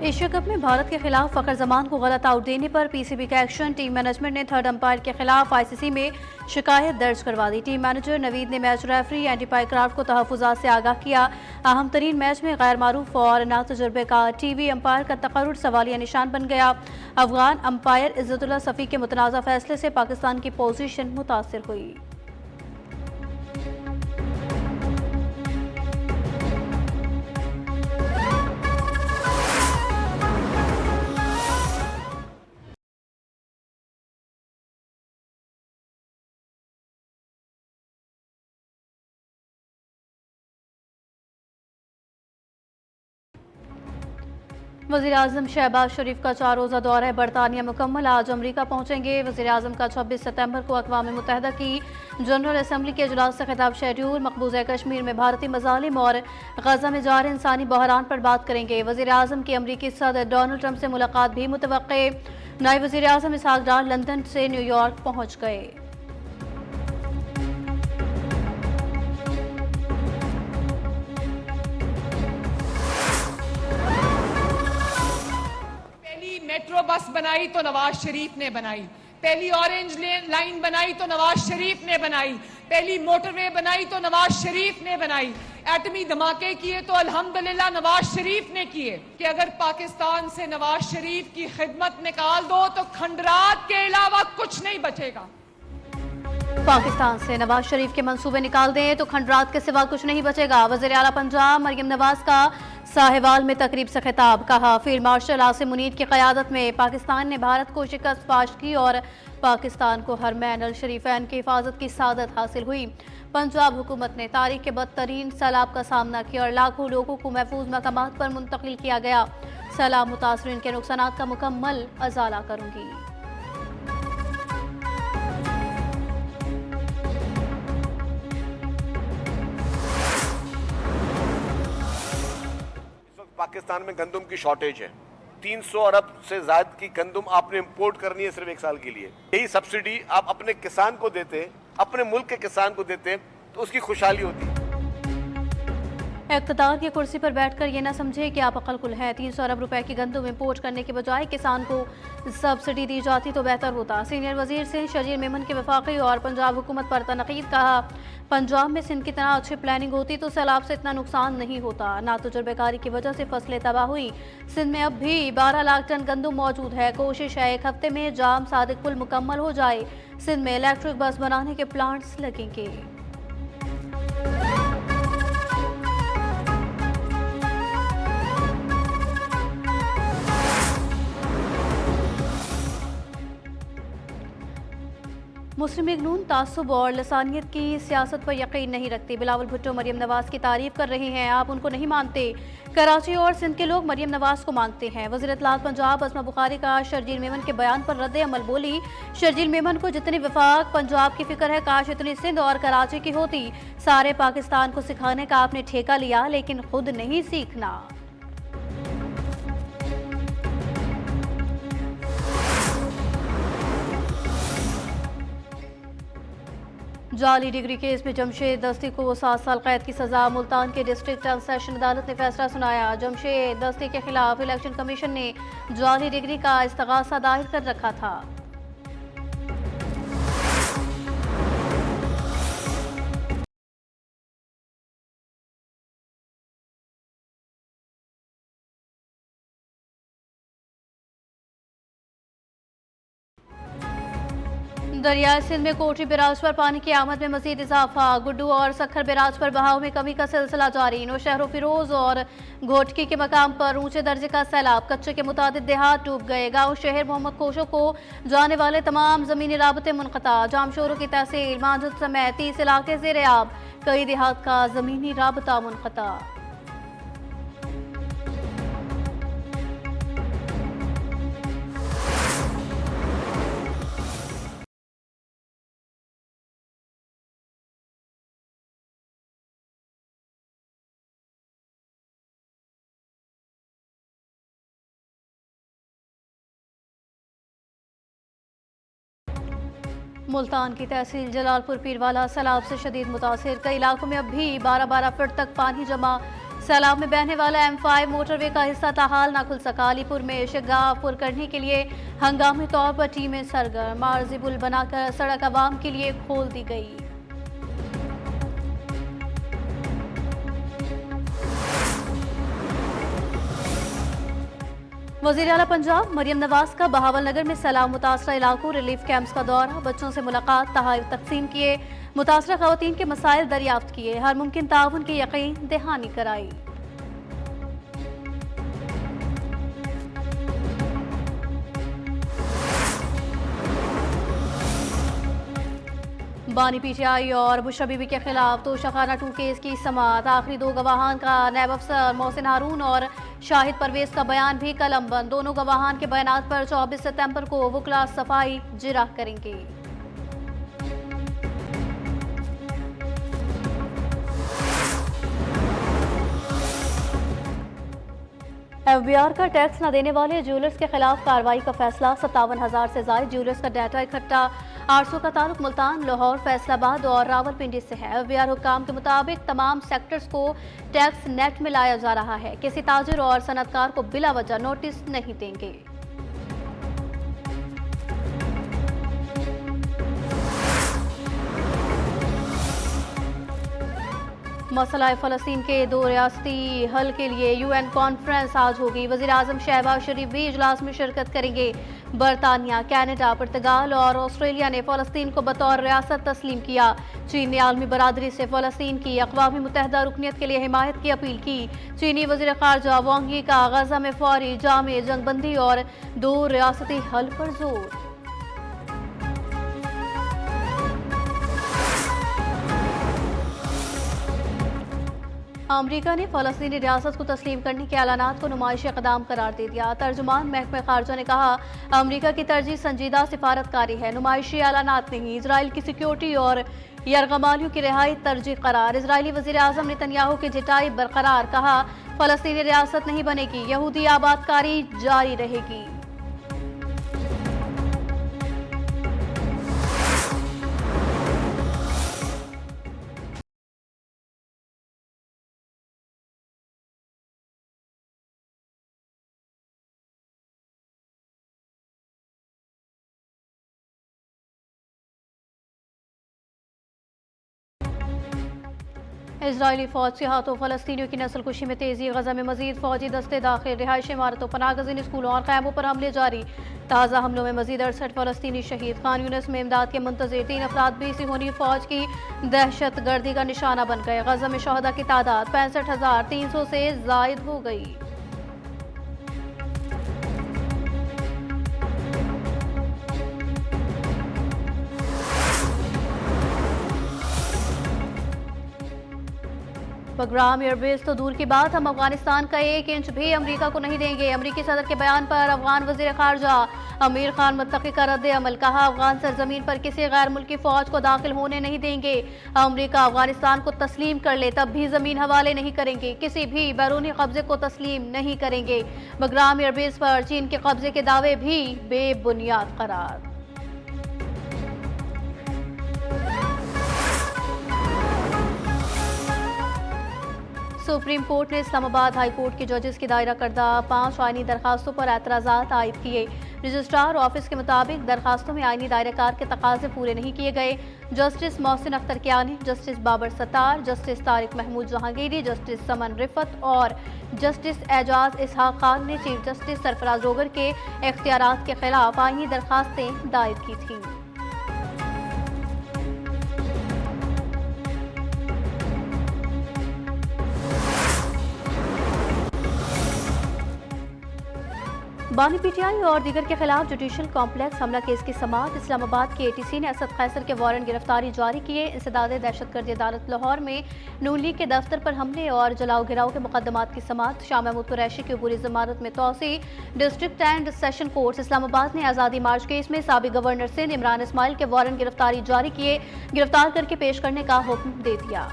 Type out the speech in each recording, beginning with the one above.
Asia cup में भारत के खिलाफ फखर जमान को गलत आउट देने पर पीसीबी का एक्शन। टीम मैनेजमेंट ने थर्ड अंपायर के खिलाफ आईसीसी में शिकायत दर्ज करवा दी। टीम मैनेजर नवीद ने मैच रेफरी एंडी पाइक्राफ्ट को तहफुजात से आगाह किया। अहम तरीन मैच में गैर मारूफ और ना तजुर्बेकार टीवी अंपायर का तकर्रुर सवालिया निशान बन गया। अफगान अंपायर इज्जतुल्लाह सफ़ी के मुतनाज़ा फैसले से पाकिस्तान की पोजीशन मुतासिर हुई। वज़ीर-ए-आज़म शहबाज शरीफ का 4 रोज़ा दौरा है बरतानिया मुकम्मल। आज अमरीका पहुंचेंगे। वज़ीर-ए-आज़म का 26 सितंबर को अक़वाम मुत्तहिदा की जनरल असम्बली के इजलास से खिताब शेड्यूल। मकबूजा कश्मीर में भारतीय मज़ालिम और गज़ा में जारी इंसानी बहरान पर बात करेंगे। वज़ीर-ए-आज़म की अमरीकी सदर डोनाल्ड ट्रंप से मुलाकात भी मुतवक्के। नायब वज़ीर-ए-आज़म इसहाक़ डार लंदन से न्यूयॉर्क पहुँच गए। मेट्रो बस बनाई तो नवाज शरीफ ने बनाई, पहली ऑरेंज लाइन बनाई तो नवाज शरीफ ने बनाई, पहली मोटरवे बनाई तो नवाज शरीफ ने बनाई, एटमी धमाके किए तो अल्हम्दुलिल्लाह नवाज शरीफ ने किए। कि अगर पाकिस्तान से नवाज शरीफ की खिदमत निकाल दो तो खंडरात के अलावा कुछ नहीं बचेगा। पाकिस्तान से नवाज शरीफ के मंसूबे निकाल दें तो खंडरात के सिवा कुछ नहीं बचेगा। वज़ीर आला पंजाब मरियम नवाज का साहिवाल में तकरीब से खिताब। कहा, फील्ड मार्शल आसिम मुनीर की क़यादत में पाकिस्तान ने भारत को शिकस्त फाश की और पाकिस्तान को हरमैन अल शरीफैन की हिफाजत की सादत हासिल हुई। पंजाब हुकूमत ने तारीख के बदतरीन सैलाब का सामना किया और लाखों लोगों को महफूज मकामात पर मुंतकिल किया गया। सैलाब मुतासरीन के नुकसानात का मुकम्मल अजाला करूंगी। पाकिस्तान में गंदम की शॉर्टेज है। 300 अरब से ज्यादा की गंदम आपने इंपोर्ट करनी है सिर्फ 1 साल के लिए। यही सब्सिडी आप अपने किसान को देते, अपने मुल्क के किसान को देते तो उसकी खुशहाली होती। इक़्तिदार की कुर्सी पर बैठकर ये ना समझे कि आप अक्लकुल हैं। 300 अरब रुपए की गंदम इंपोर्ट करने के बजाय किसान को सब्सिडी दी जाती तो बेहतर होता। सीनियर वजीर से शजीर मेमन के वफाकी और पंजाब हुकूमत पर तनकीद। कहा, पंजाब में सिंध की तरह अच्छी प्लानिंग होती तो सैलाब से इतना नुकसान नहीं होता। ना तजुर्बेकारी की वजह से फसलें तबाह हुई। सिंध में अब भी 12 लाख टन गंदम मौजूद है। कोशिश है 1 हफ्ते में जाम सादिक पुल मुकम्मल हो जाए। सिंध में इलेक्ट्रिक बस बनाने के प्लांट्स लगेंगे। मुस्लिम लीग नून तासुब और लसानियत की सियासत पर यकीन नहीं रखती। बिलावल भुट्टो मरियम नवाज की तारीफ कर रहे हैं, आप उनको नहीं मानते। कराची और सिंध के लोग मरियम नवाज को मानते हैं। वज़ीर इत्तलात पंजाब असमा बुखारी का शर्जील मेमन के बयान पर रद्द अमल। बोली, शर्जील मेमन को जितनी वफाक पंजाब की फिक्र है काश इतनी सिंध और कराची की होती। सारे पाकिस्तान को सिखाने का आपने ठेका लिया लेकिन खुद नहीं सीखना। जाली डिग्री केस में जमशेद दस्ती को 7 साल कैद की सजा। मुल्तान के डिस्ट्रिक्ट एंड सेशन अदालत ने फैसला सुनाया। जमशेद दस्ती के खिलाफ इलेक्शन कमीशन ने जाली डिग्री का इस्तगासा दायर कर रखा था। दरियाई सिंध में कोटरी बैराज पर पानी की आमद में मजीद इजाफा। गुड्डू और सखर बैराज पर बहाव में कमी का सिलसिला जारी। नौशहरों फिरोज और घोटकी के मकाम पर ऊंचे दर्जे का सैलाब। कच्चे के मुतादिद देहात डूब गए। गांव शहर मोहम्मद कोशो को जाने वाले तमाम जमीनी राबते मुनक़ता। जामशोरों की तहसील मांझत समेत 30 इलाके ज़ेर आब। कई देहात का जमीनी राबता मुनक़ता। मुल्तान की तहसील जलालपुर पीरवाला सैलाब से शदीद मुतासिर। कई इलाकों में अब भी 12-12 फुट तक पानी जमा। सैलाब में बहने वाला M5 मोटरवे का हिस्सा ताहाल ना खुल सका। अलीपुर में शिगाफ पुर करने के लिए हंगामी तौर पर टीमें सरगर्म। मार्जी पुल बनाकर सड़क आवाम के लिए खोल दी गई। वज़ीर आला पंजाब मरियम नवाज का बहावल नगर में सैलाब मुतासरा इलाकों रिलीफ कैंप्स का दौरा। बच्चों से मुलाकात, तहाइफ तकसीम किए, मुतासरा खवातीन के मसाइल दरियाफ्त किए, हर मुमकिन ताउन की यकीन दहानी कराई। बानी PTI और बुशरा बीबी के खिलाफ तोशाखाना 2 केस की समाअत। आखिरी 2 गवाहान का नायब अफसर मोहसिन हारून और शाहिद परवेज का बयान भी कलमबंद। दोनों गवाहान के बयानात पर 24 सितंबर को वकला सफाई जिरा करेंगे। FBR का टैक्स न देने वाले ज्वेलर्स के खिलाफ कार्रवाई का फैसला। 57,000 से ज्यादा ज्वेलर्स का डाटा इकट्ठा। 800 का ताल्लुक मुल्तान, लाहौर, फैसलाबाद और रावलपिंडी से है। FBR हुक्काम के मुताबिक तमाम सेक्टर्स को टैक्स नेट में लाया जा रहा है। किसी ताजिर और सनतकार को बिला वजह नोटिस नहीं देंगे। मसला फ़लस्तीन के 2 रियासती हल के लिए UN कॉन्फ्रेंस आज होगी। वज़ीर आज़म शहबाज शरीफ भी इजलास में शिरकत करेंगे। बरतानिया, कनाडा, पुर्तगाल और ऑस्ट्रेलिया ने फ़लस्तीन को बतौर रियासत तस्लीम किया। चीन ने आलमी बरादरी से फ़लस्तीन की अक़वाम मुत्तहिदा रुकनियत के लिए हिमायत की अपील की। चीनी वज़ीर ख़ारजा वांग यी का गज़ा में फौरी जामे जंगबंदी और 2 रियासती हल पर जोर। अमरीका ने फ़लस्तीनी रियासत को तस्लीम करने के ऐलानात को नुमाइशी इक़दाम करार दे दिया। तर्जुमान महकमे ख़ारजा ने कहा, अमरीका की तरजीह संजीदा सिफारतकारी है, नुमाइशी ऐलानात नहीं। इजराइल की सिक्योरिटी और यरगमालियों की रिहाई तरजीह करार। इजरायली वज़ीर आज़म नेतन्याहू की जिटाई बरकरार। कहा, फ़लस्तीनी रियासत नहीं बनेगी, यहूदी आबादकारी जारी रहेगी। इजरायली फौज के हाथों फ़लस्तीनियों की नस्लकुशी में तेजी। गजा में मजीद फौजी दस्ते दाखिल। रिहायशी इमारतों, पनाहगज़ीन स्कूलों और कैंपों पर हमले जारी। ताज़ा हमलों में मजीद 68 फ़लस्तीनी शहीद। खान यूनिस में इमदाद के मुंतज़िर 3 अफराद भी सिहोनी फौज की दहशत गर्दी का निशाना बन गए। गजा में शहदा की तादाद 65,300 से जायद हो गई। बगराम एयरबेस तो दूर की बात, हम अफगानिस्तान का 1 इंच भी अमरीका को नहीं देंगे। अमरीकी सदर के बयान पर अफगान वजीर खारजा अमीर खान मुत्तकी का रद्द अमल। कहा, अफगान सरजमीन पर किसी गैर मुल्की फौज को दाखिल होने नहीं देंगे। अमरीका अफगानिस्तान को तस्लीम कर ले तब भी जमीन हवाले नहीं करेंगे। किसी भी बैरूनी कब्जे को तस्लीम नहीं करेंगे। बगराम एयरबेस पर चीन के कब्जे के दावे भी बेबुनियाद करार। सुप्रीम कोर्ट ने इस्लामाबाद हाई कोर्ट के जजेस की दायरा करदा 5 आईनी दरखास्तों पर एतराज़ात आयद किए। रजिस्ट्रार ऑफिस के मुताबिक दरखास्तों में आईनी दायरेकार के तकाजे पूरे नहीं किए गए। Justice Mohsin Akhtar Kayani, justice Babar Sattar, justice Tariq Mahmood Jahangiri, justice Saman Rifat और जस्टिस एजाज इसहाक खान ने चीफ जस्टिस सरफराज रोगर के इख्तियारात के खिलाफ आईनी दरखास्तें दायर की थीं। बानी PTI और दीगर के खिलाफ जुडिशल कॉम्प्लेक्स हमला केस की समाअत। इस्लामाबाद के ATC ने असद कैसर के वारंट गिरफ्तारी जारी किए। इंसदाद दहशतगर्दी अदालत लाहौर में नून लीग के दफ्तर पर हमले और जलाओ गिराव के मुकदमात की समाअत। शाह महमूद कुरैशी की अबूरी जमानत में तोसी। District and session court Islamabad ने आज़ादी मार्च केस में साबिक गवर्नर सिंध इमरान इस्माइल के वारंट गिरफ्तारी जारी किए। गिरफ्तार करके पेश करने का हुक्म दे दिया।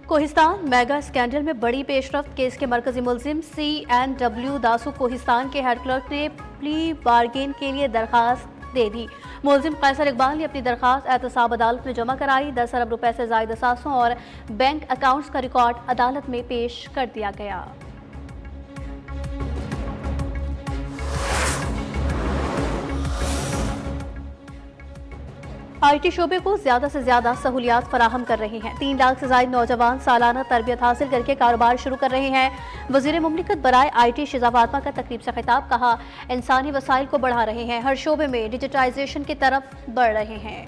कोहिस्तान मेगा स्कैंडल में बड़ी पेशरफ्त। केस के मरकजी मुलजिम CNW दासू कोहिस्तान के हेड क्लर्क ने प्ली बार्गेन के लिए दरखास्त दे दी। मुलजिम कैसर इकबाल ने अपनी दरखास्त एहतसाब अदालत में जमा कराई। 10 अरब रुपए से जायद असासों और बैंक अकाउंट्स का रिकॉर्ड अदालत में पेश कर दिया गया। IT शोबे को ज्यादा से ज्यादा सहूलियात फराहम कर रही हैं। 3 लाख से ज्यादा नौजवान सालाना तरबियत हासिल करके कारोबार शुरू कर रहे हैं। वजीर मुमलिकत बराए IT शिजा फातिमा का तकरीब से खिताब। कहा, इंसानी वसाइल को बढ़ा रहे हैं, हर शोबे में डिजिटाइजेशन की तरफ बढ़ रहे हैं।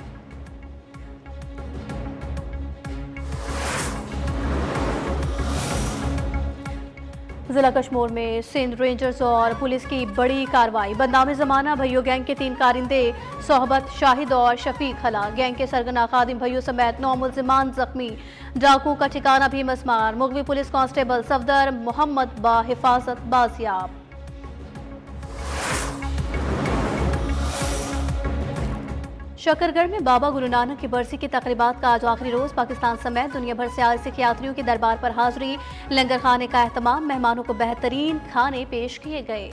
जिला कश्मीर में सिंध रेंजर्स और पुलिस की बड़ी कार्रवाई। बदनाम जमाना भैयो गैंग के 3 कारिंदे सोहबत, शाहिद और शफीक हला। गैंग के सरगना खादिम भैयो समेत 9 मुल्जिमान जख्मी। डाकू का ठिकाना भी मसमार। मुगवी पुलिस कांस्टेबल सफदर मोहम्मद बा हिफाजत बाजियाब। शकरगढ़ में बाबा गुरु नानक की बरसी की तकरीबात का आज आखिरी रोज। पाकिस्तान समेत दुनिया भर से आए सिख यात्रियों की दरबार पर हाजिरी। लंगर खाने का एहतमाम। मेहमानों को बेहतरीन खाने पेश किए गए।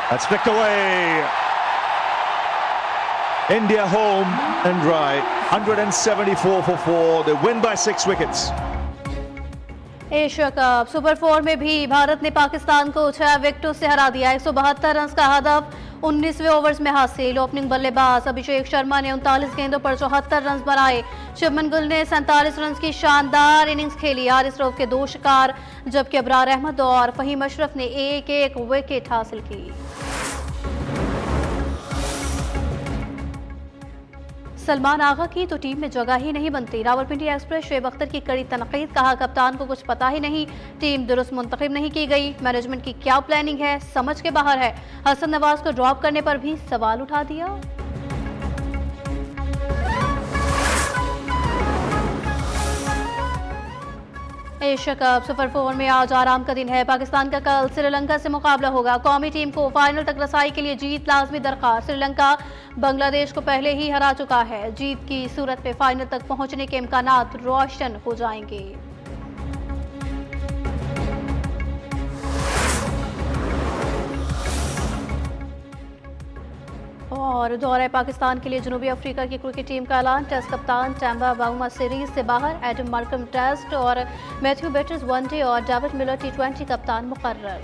That's flicked away. India home and dry. 174 for 4. They win by 6 wickets. Asia cup super 4 में भी भारत ने पाकिस्तान को 6 विकेटों से हरा दिया। 172 रन का हदफ 19वें ओवर्स में हासिल। ओपनिंग बल्लेबाज अभिषेक शर्मा ने 39 गेंदों पर 74 रन बनाए। शुभमन गिल ने 47 रन की शानदार इनिंग्स खेली। हारिस रऊफ के 2 शिकार, जबकि अबरार अहमद और फहीम अशरफ ने एक विकेट हासिल की। सलमान आगा की तो टीम में जगह ही नहीं बनती। रावलपिंडी एक्सप्रेस शुएब अख्तर की कड़ी तनकीद। कहा, कप्तान को कुछ पता ही नहीं, टीम दुरुस्त मुंतखब नहीं की गई, मैनेजमेंट की क्या प्लानिंग है समझ के बाहर है। हसन नवाज को ड्रॉप करने पर भी सवाल उठा दिया। एशिया कप सुपर 4 में आज आराम का दिन है। पाकिस्तान का कल श्रीलंका से मुकाबला होगा। कौमी टीम को फाइनल तक रसाई के लिए जीत लाजमी दरकार। श्रीलंका बांग्लादेश को पहले ही हरा चुका है। जीत की सूरत में फाइनल तक पहुंचने के इम्कानात रोशन हो जाएंगे। और दौरे पाकिस्तान के लिए जनूबी अफ्रीका की क्रिकेट टीम का ऐलान। टेस्ट कप्तान टैम्बा बाउमा सीरीज से बाहर। एडम मार्कम टेस्ट और मैथ्यू बेटर्स वनडे और डेविड मिलर T20 कप्तान मुकर्रर।